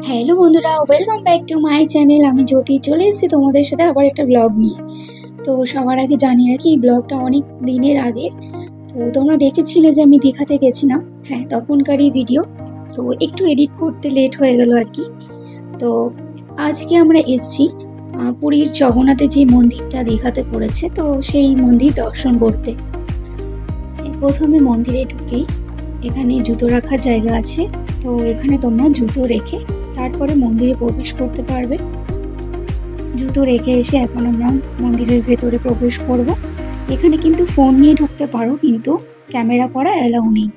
Hello বন্ধুরা, welcome back to my channel. আমি জ্যোতি চলে এসেছি তোমাদের সাথে আবার একটা ব্লগ নিয়ে। তো সবার আগে জানি রাখি, এই ব্লগটা অনেক দিনের আগের। তো তোমরা দেখেছিলে যে আমি দীঘাতে গেছিলাম, হ্যাঁ তখনকারই ভিডিও। তো একটু এডিট করতে লেট হয়ে গেল আর কি। তো আজকে আমরা এসেছি পুরীর জগন্নাথের যে মন্দিরটা দীঘাতে করেছে, তো সেই মন্দির দর্শন করতে। প্রথমে মন্দিরে ঢুকেই এখানে জুতো রাখার জায়গা আছে। তো এখানে তোমরা জুতো রেখে তারপরে মন্দিরে প্রবেশ করতে পারবে। জুতো রেখে এসে এখন আমরা মন্দিরের ভেতরে প্রবেশ করব। এখানে কিন্তু ফোন নিয়ে ঢুকতে পারো, কিন্তু ক্যামেরা করা অ্যালাউ নেই।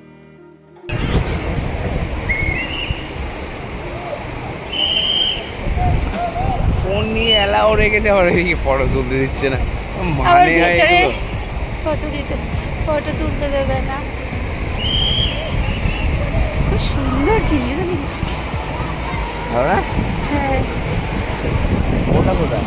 ফোন নিয়ে অ্যালাউ রেখেছে, আবার এদিকে ফটো তুলতে দিচ্ছে না, মানে ফটো তুলতে দেবে না। খুব সুন্দর কিনে হ্যাঁ। ওটা কোথায়?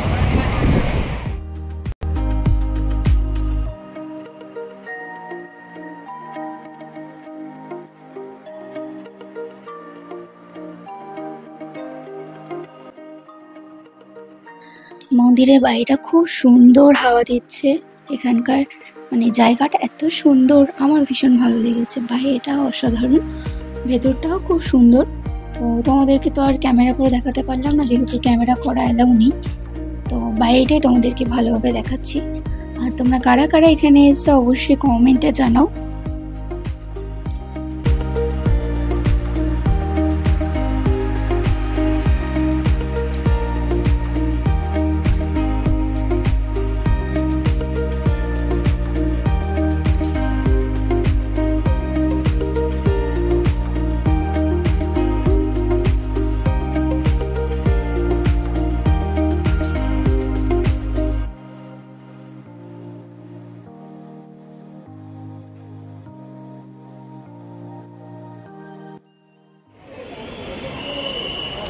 মন্দিরের বাড়িটা খুব সুন্দর হাওয়া দিচ্ছে। এখানকার মানে জায়গাটা এত সুন্দর, আমার ভীষণ ভালো লেগেছে। বাইরেটাও অসাধারণ, ভেতরটাও খুব সুন্দর। তো তোমাদেরকে তো আর ক্যামেরা করে দেখাতে পারলাম না, যেহেতু ক্যামেরা করা অ্যালাউ নেই। তো বাইরেটাই তোমাদেরকে ভালোভাবে দেখাচ্ছি। আর তোমরা কারা কারা এখানে এসে অবশ্যই কমেন্টে জানাও।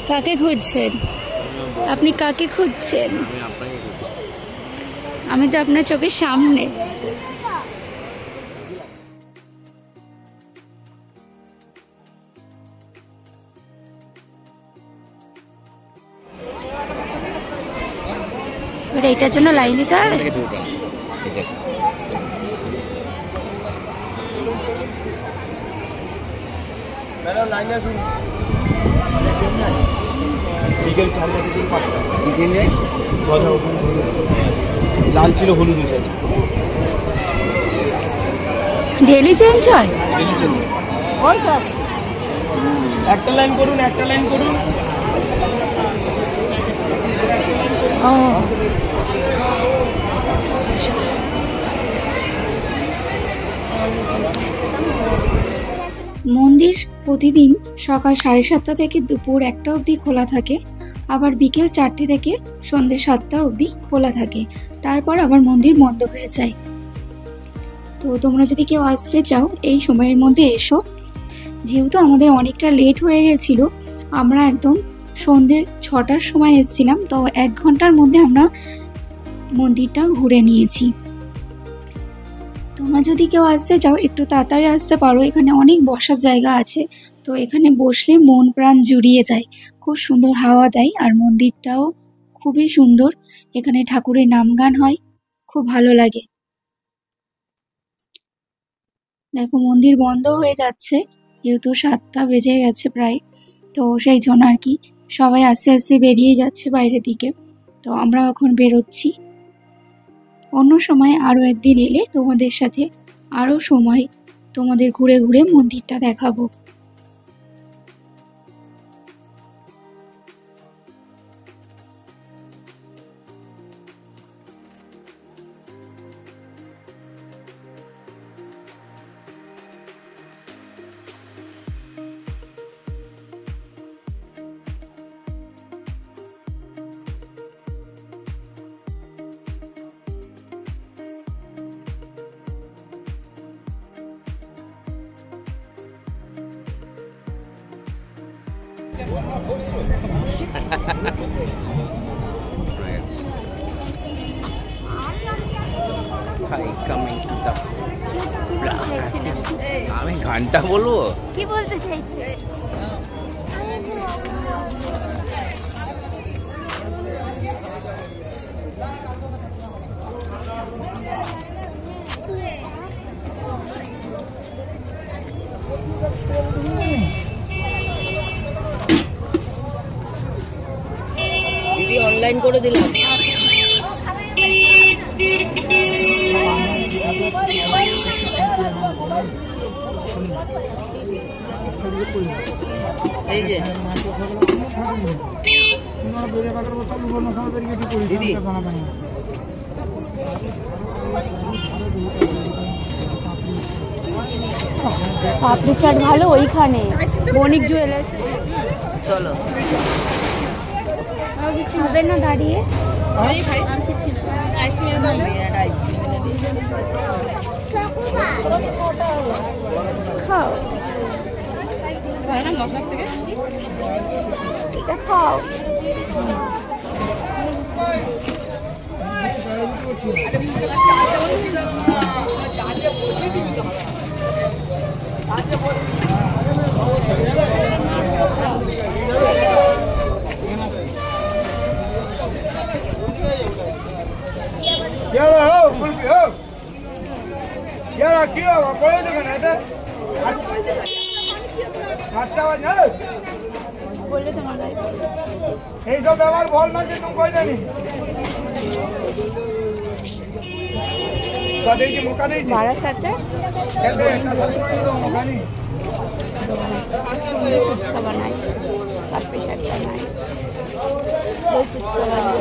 কাকে খুঁজছেন আপনি? কাকে খুঁজছেন? আমি তো আপনার চোখের সামনে। এটার জন্য লাইন দিতে হবে। বিকেল 4টা থেকে 5টা লাল ছিল, হলুদ হয়েছে। ডেলি চেঞ্জ হয়? ডেলি চেঞ্জ হয়। একটা লাইন করুন, একটা লাইন করুন। ও মন্দির প্রতিদিন সকাল 7:30 থেকে দুপুর 1টা অবধি খোলা থাকে, আবার বিকেল 4টে থেকে সন্ধ্যে 7টা অবধি খোলা থাকে। তারপর আবার মন্দির বন্ধ হয়ে যায়। তো তোমরা যদি কেউ আসতে চাও এই সময়ের মধ্যে এসো। যেহেতু আমাদের অনেকটা লেট হয়ে গেছিল, আমরা একদম সন্ধ্যে 6টার সময় এসেছিলাম, তো 1 ঘন্টার মধ্যে আমরা মন্দিরটা ঘুরে নিয়েছি। তোমরা যদি কেউ আসতে চাও একটু তাড়াতাড়ি আসতে পারো, এখানে অনেক বসার জায়গা আছে। তো এখানে বসলে মন প্রাণ জুড়িয়ে যায়, খুব সুন্দর হাওয়া দেয়। আর মন্দিরটাও খুবই সুন্দর, এখানে ঠাকুরের নাম গান হয়, খুব ভালো লাগে। দেখো মন্দির বন্ধ হয়ে যাচ্ছে, যেহেতু 7টা বেজে গেছে প্রায়। তো সেই জন্য আর কি সবাই আস্তে আস্তে বেরিয়ে যাচ্ছে বাইরের দিকে। তো আমরা এখন বেরোচ্ছি। অন্য সময় আরও একদিন এলে তোমাদের সাথে আরও সময় তোমাদের ঘুরে ঘুরে মন্দিরটা দেখাবো। coming to the আমি ঘন্টা বলবো কি বলতে চাইছে? অনলাইন করে দিলাম। এই যে দিদি পাপড়ি চাট ভালো ওইখানে বণিক জুয়েলার্স। চলো কিছু হবে না দাঁড়িয়ে খাও এটা খাও। এইসব ব্যবহার বল না যে তুমি কই জানি দেখি মোকা নেই বাড়ার সাথে ফুচকা বানাই পাপড়ি চাট বানাই দই ফুচকা বানাই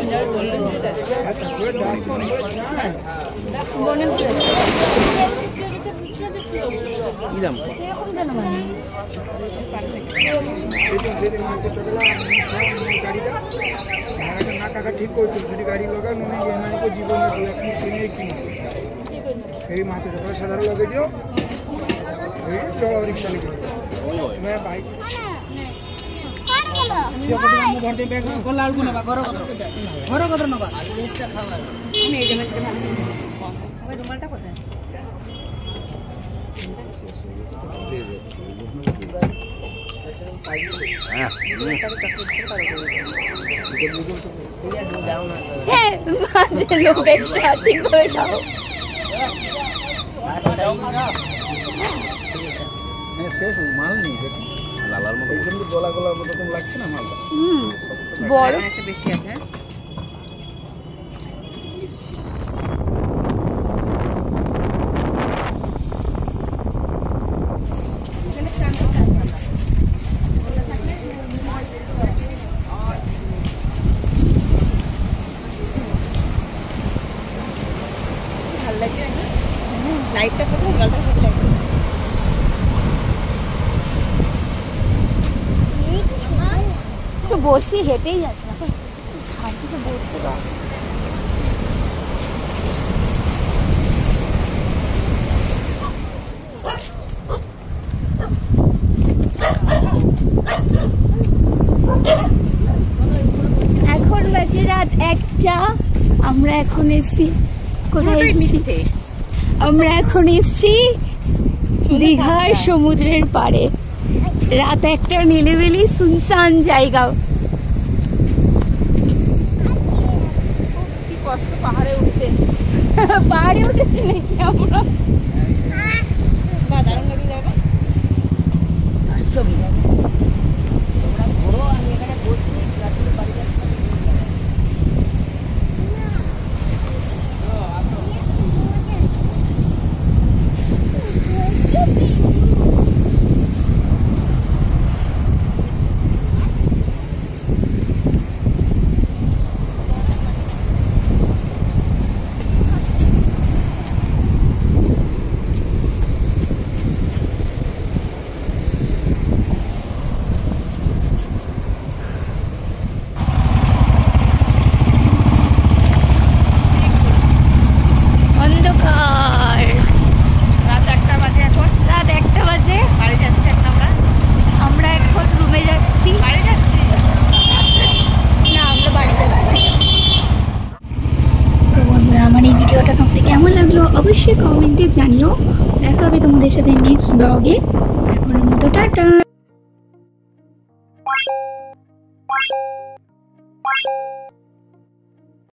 টাকা ঠিক করছো যদি গাড়ি লগা মনে হয় জীবনে কিনে কিনে এই মাথা সকালে সাধারণ লগে দিও চলো রিক্সা নিয়ে বাইক ঘন্টে ব্যাগ লাল গুণ ঘর ঘর কত নেবা রুমালটা কোথায় শেষ মাল নেই লালার মতো এই জন্য গলা গলা মতো লাগছে না মালটা বড় একটা বেশি আছে। ভালো লাগে লাইটটা কোথায় গলাটা কোথায় লাগে তো বসি হেঁটেই যাচ্ছে না শান্তিতে বসতে পার এখন বাজে রাত 1টা। আমরা এখন এসছি কোথায় এসছি আমরা এখন এসছি দীঘার সমুদ্রের পাড়ে। রাত 1টা নিলেবেলি সুনসান জায়গা। কি কষ্ট পাহাড়ে উঠতে পাহাড়ে উঠেছি নাকি আমরা বা দারুণ লাগে যাবে ছবি তোমরা ঘোরো আমি এখানে বসছি রাত্রে বাড়ি যাচ্ছি। অন্ধকার রাত 1টা বাজে এখন রাত 1টা বাজে বাড়ি যাচ্ছি এখন আমরা এখন রুমে যাচ্ছি। বাড়ি যাচ্ছি না আমরা বাড়ি যাচ্ছি। তো বন্ধুরা আমার এই ভিডিওটা তোমাদের কেমন লাগলো অবশ্যই কমেন্টে জানিও। দেখা হবে তোমাদের সাথে নেক্সট ব্লগে। এখনের মতো টাটা।